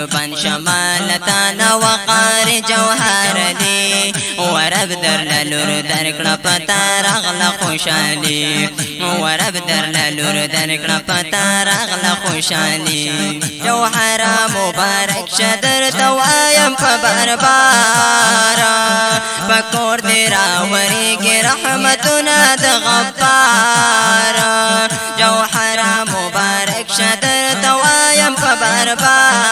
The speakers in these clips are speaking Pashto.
قربان شمالتان وقار جوهر دی ورب در لور درکړه پتا راغله خوشالي ورب در لور درکړه پتا راغله خوشالي جوهر مبارک شدر توایم په بربار پکور دی راوریږي رحمتونه د غفار جوهر مبارک شدر توایم په بربار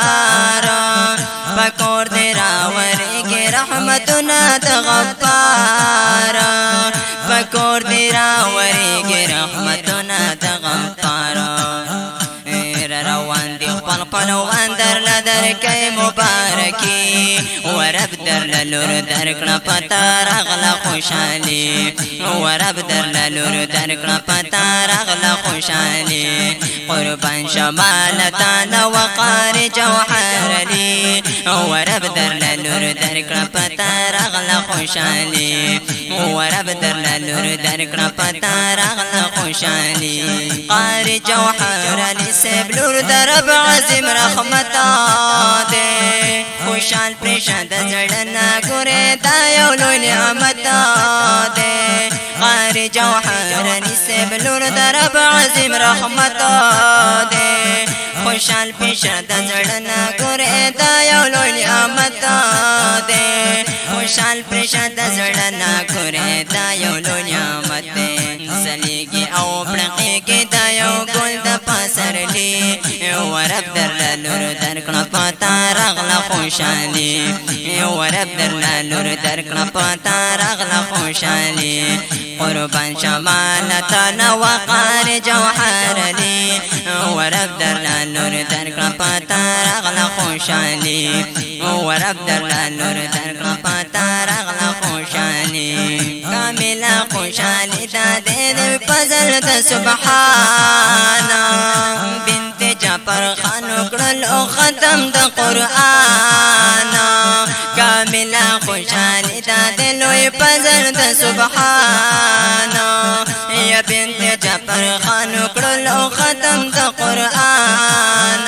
پکور دی راوریږي رحمتونه د غفار پکور دی راوریږي رحمتونه د غفار روان دی خپل پلوان در لدر کئی مبارکی ورب در لور درکړه پتا راغله خوشالي ورب در لور درکړه پتا راغله خوشالي قربان شمالتان وقار جوهر دی ورب در لور درکړه پتا راغله خوشالي ورب در لور درکړه پتا راغله خوشالي قار جوهر علی سبلور درب عظیم رحمتا دے خوشال پریشان د زړه ګوره دا یو لوی نعمت دے قار جوهر علی سبلور درب عظیم رحمتا دے خوشال پریشان د زړه ګوره دا یو لوی نعمت دے خوشال پریشان د زړه ګوره دا یو لوی نعمت دے زلیږي او پړقېږي دا یو ګل د پسرلی ورب در لور درکړه پتا راغله خوشالي ورب در لور درکړه پتا راغله خوشالي قربان شمالتان وقار جوهر دی ورب در لور درکړه پتا راغله خوشالي ورب در لور درکړه پتا راغله خوشالي کامله خوشالي دا دې فضل د سبحانا بنت جعفر خان کړل او ختم د قرآن کامله خوشالي دا دې لوی فضل د سبحانا یا بنت جعفر خان کړل او ختم د قرآن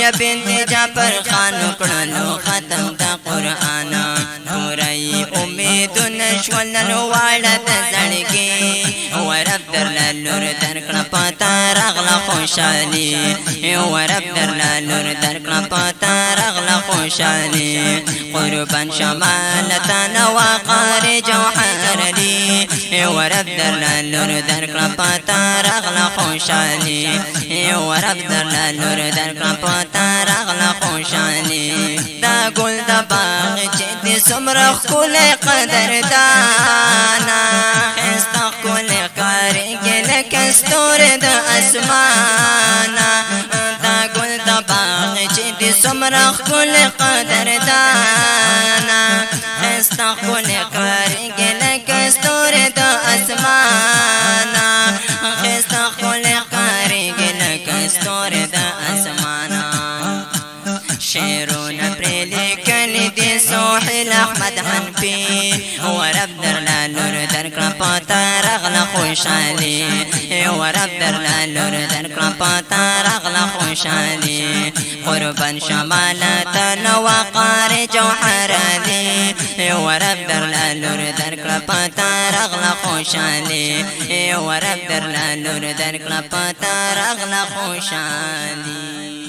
یا بنت جعفر خان کړل او ختم د قرآن نورای امید نشول نواړه د زړګي ورب در لور درکړه پتا راغله خوشالي ورب در لور درکړه پتا راغله خوشالي قربان شمالتان وقار جوهر دی ورب در لور درکړه پتا راغله خوشالي ورب در لور درکړه پتا راغله خوشالي دا ګل د باغ چې د سمره خپل قدردانا استقل کارګل کستور د اسمانا دا ګل د باغ چې د سمره خپل قدردانا استقل کارګل کستور د اسمانا استقل کارګل کستور د اسمانا شعرون پر لیکل دی سوحل احمد حنفی ورب در لور درکړه پتا راغله خوشالي ورب در لور درکړه پتا راغله خوشالي قربان شمالتان وقار جوهر دی ورب در لور درکړه پتا راغله خوشالي ورب در لور درکړه پتا راغله خوشالي